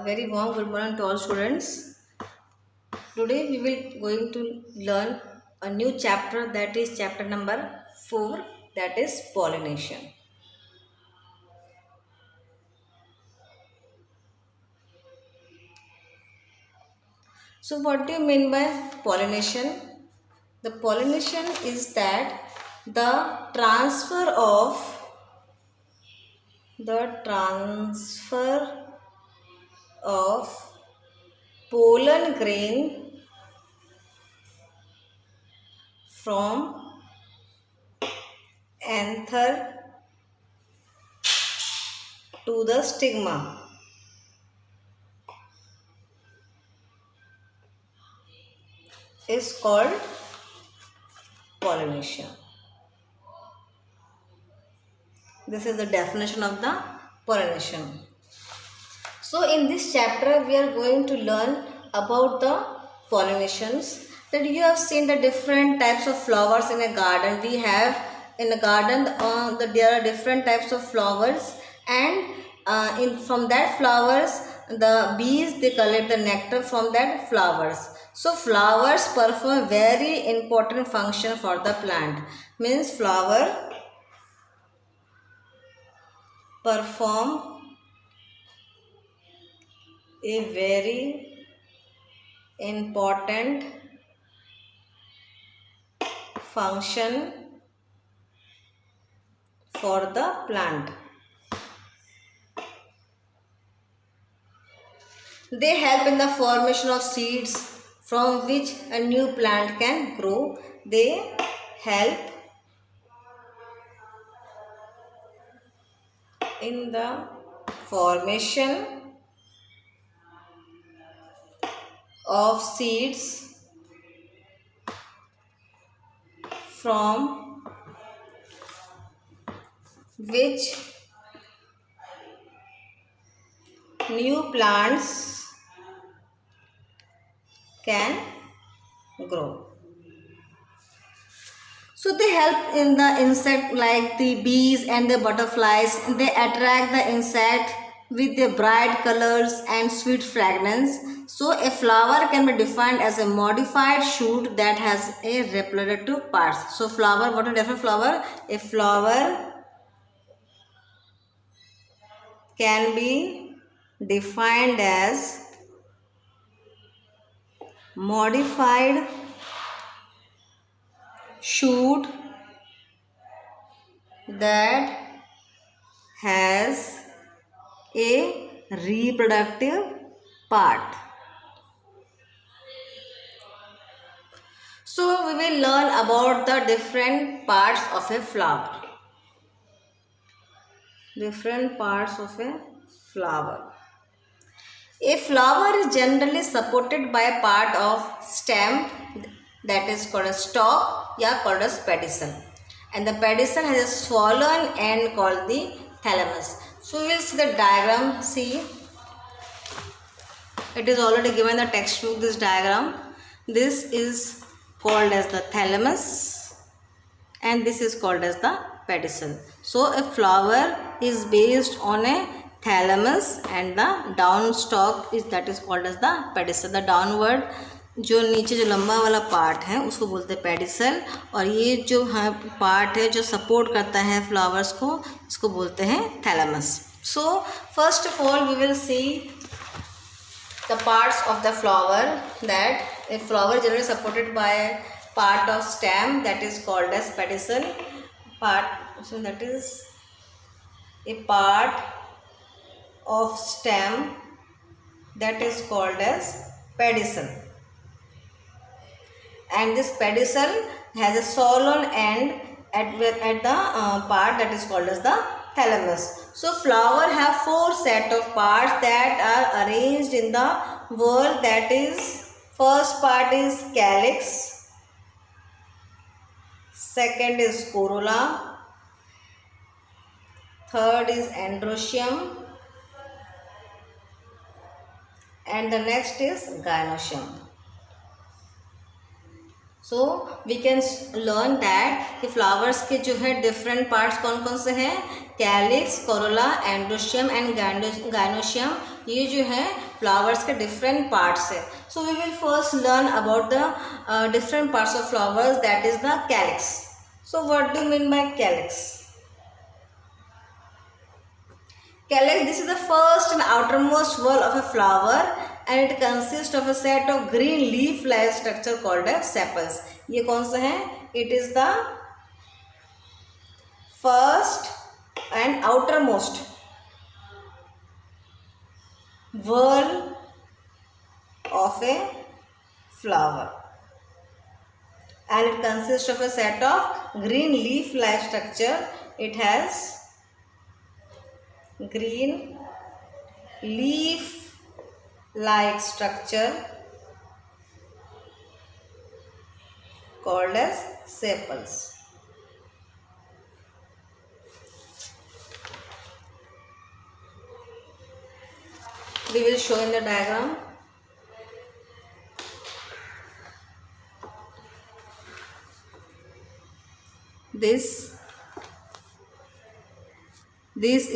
Very warm good morning to all students. Today we will going to learn a new chapter, that is chapter number 4, that is pollination. So what do you mean by pollination? The pollination is that the transfer of pollen grain from anther to the stigma is called pollination. This is the definition of the pollination. So in this chapter we are going to learn about the pollinations. That you have seen the different types of flowers in a garden. We have in a garden there are different types of flowers, and from that flowers the bees, they collect the nectar from that flowers. So flowers perform very important function for the plant. Means flower perform a very important function for the plant. They help in the formation of seeds from which a new plant can grow. They help in the formation of seeds from which new plants can grow. So they help in the insect like the bees and the butterflies. They attract the insect with their bright colors and sweet fragrance. So a flower can be defined as a modified shoot that has a reproductive parts. So flower, what is a different flower? A flower can be defined as modified shoot that has a reproductive part. So we will learn about the different parts of a flower. Different parts of a flower. A flower is generally supported by a part of stem, that is called a stalk, or called as pedicel, and the pedicel has a swollen end called the thalamus. So we will see the diagram. See, it is already given the textbook, this diagram. This is called as the thalamus and this is called as the pedicel. So a flower is based on a thalamus and the down stalk is, that is called as the pedicel. The downward जो नीचे जो लंबा वाला part है उसको बोलते हैं pedicel, और ये जो पार्ट है जो सपोर्ट करता है फ्लावर्स को, इसको बोलते हैं thalamus. So first of all we will see the parts of the flower. That a flower generally supported by a part of stem, that is called as pedicel part. So that is a part of stem that is called as pedicel, and this pedicel has a swollen end at the part that is called as the thalamus. So flower have 4 set of parts that are arranged in the whorl. That is, first part is calyx, second is corolla, third is androecium, and the next is gynoecium. So we can learn that कि flowers के जो है different parts कौन कौन से हैं, calyx, corolla, androecium and gynoecium. ये जो है फ्लावर्स के डिफरेंट पार्ट्स है. So we will first learn about the different parts of flowers, that is the calyx. So what do mean by calyx? Calyx, this is the first and outermost whorl of a flower and it consists of a set of green leaf-like structure called as sepals. ये कौन सा है? It is the first and outermost whorl of a flower and it consists of a set of green leaf-like structure. It has green leaf like structure called as sepals. We will show in the diagram. This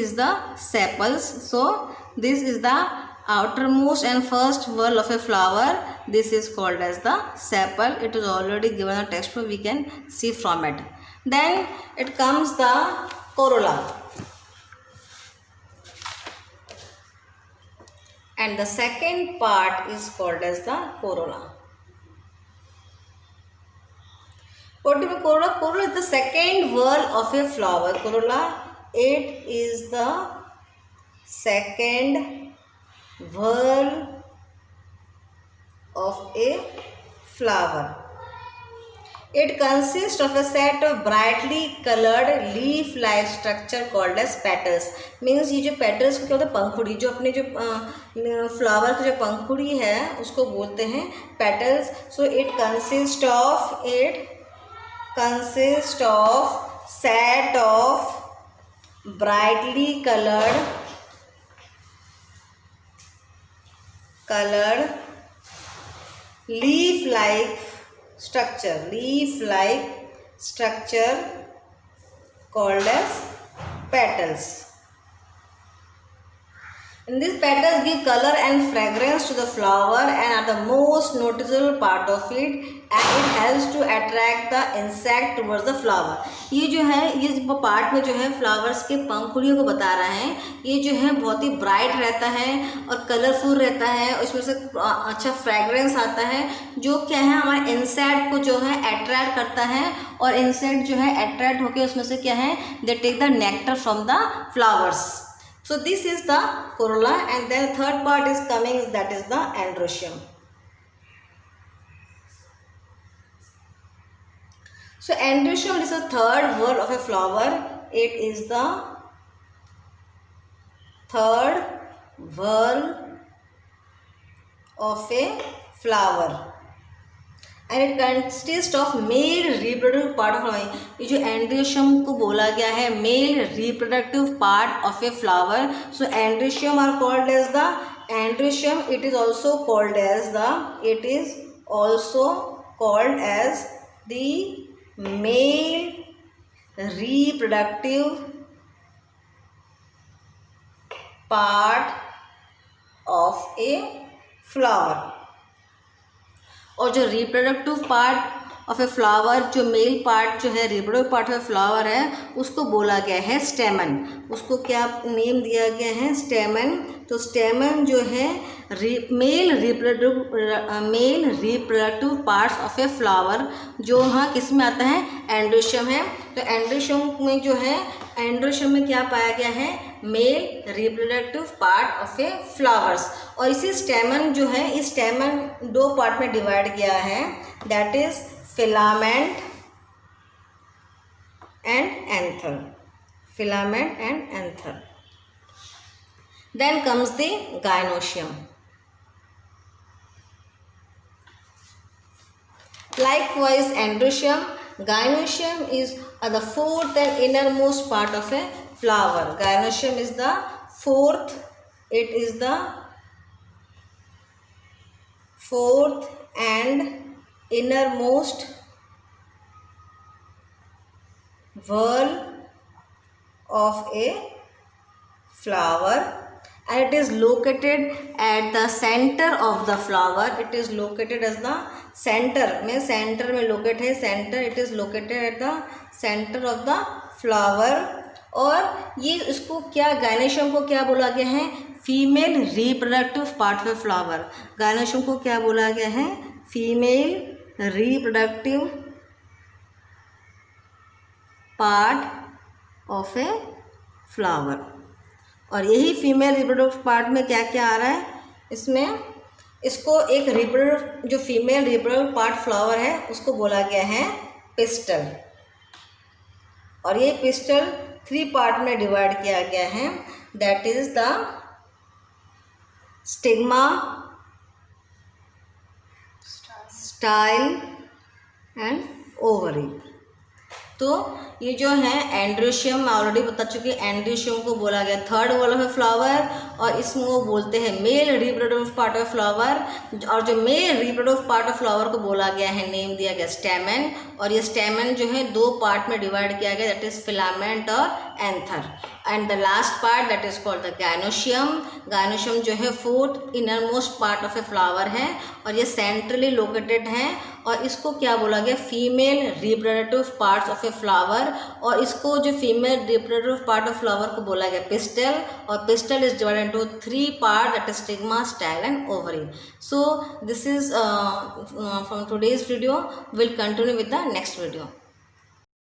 is the sepals. So this is the outermost and first whorl of a flower. This is called as the sepal. It is already given a textbook, we can see from it. Then it comes the corolla, and the second part is called as the corolla. What do you mean corolla? Corolla is the second whorl of a flower. Corolla, it is the second whorl of a flower. It consists of a set of brightly colored leaf-like structure called as petals. Means ये जो petals को क्या होता है? पंखुड़ी. जो अपने जो flower की जो पंखुड़ी है उसको बोलते हैं petals. So it consists of set of brightly colored leaf-like structure called as petals. And these petals give color and fragrance to the flower and are the most noticeable part of it, and it helps to attract the insect towards the flower. ये जो है, ये part में जो है flowers के पंखुड़ियों को बता रहा है. ये जो है बहुत ही ब्राइट रहता है और कलरफुल रहता है, उसमें से अच्छा फ्रेगरेंस आता है जो क्या है हमारे इंसेक्ट को जो है अट्रैक्ट करता है, और इंसेक्ट जो है अट्रैक्ट होकर उसमें से क्या है, they take the nectar from the flowers. So this is the corolla, and then third part is coming, that is the androecium. So androecium is the third whorl of a flower. It is the third whorl of a flower and it consists of male reproductive part of flower. ये जो androecium को बोला गया है male reproductive part of a flower. So androecium are called as the androecium. It is also called as the male reproductive part of a flower. और जो reproductive part of a flower, जो male part जो है reproductive part of a flower है, उसको बोला गया है स्टेमन. उसको क्या नेम दिया गया है? स्टेमन. तो स्टेमन जो है male reproductive parts of a flower, जो हाँ किस में आता है? एंड्रोशियम है. तो एंड्रोशियम में जो है, एंड्रोशियम में क्या पाया गया है? Male reproductive part of A flowers. और इसी स्टेमन जो है, इस स्टेमन दो पार्ट में डिवाइड किया है, that is filament and anther. Filament and anther. Then comes the gynoecium. Likewise, androecium, gynoecium is the fourth and innermost part of a flower. Gynoecium is the fourth. It is the fourth and innermost whorl of a flower. and it is located at the center of the flower. It is located as the center में center में locate है center. It is located at the center of the flower. और ये इसको क्या gynoecium को क्या बोला गया है? Female reproductive part of a flower. Gynoecium को क्या बोला गया है? Female reproductive part of a flower. और यही फीमेल रिप्रोडक्टिव पार्ट में क्या क्या आ रहा है इसमें? इसको एक रिप्रोडक्टिव जो फीमेल रिप्रोडक्टिव पार्ट फ्लावर है उसको बोला गया है पिस्टल. और ये पिस्टल 3 पार्ट में डिवाइड किया गया है. That is the stigma, style and ovary. तो ये जो है एंड्रोशियम, मैं ऑलरेडी बता चुकी हूँ, एंड्रोशियम को बोला गया third wall of a flower. और इसमें वो बोलते हैं male reproductive part of flower. और जो male reproductive part of flower को बोला गया है, नेम दिया गया स्टेमन. और ये स्टेमन जो है 2 पार्ट में डिवाइड किया गया, दैट इज फिलामेंट और anther. And the last part that is called the gynoecium. Gynoecium जो है 4th innermost part of a flower है और ये सेंट्रली लोकेटेड है. और इसको क्या बोला गया? Female reproductive parts of a flower. और इसको जो female reproductive part of flower को बोला गया पिस्टल. और pistil is divided into 3 part, that is stigma, style and ovary. So this is from today's video. Will continue with the next video.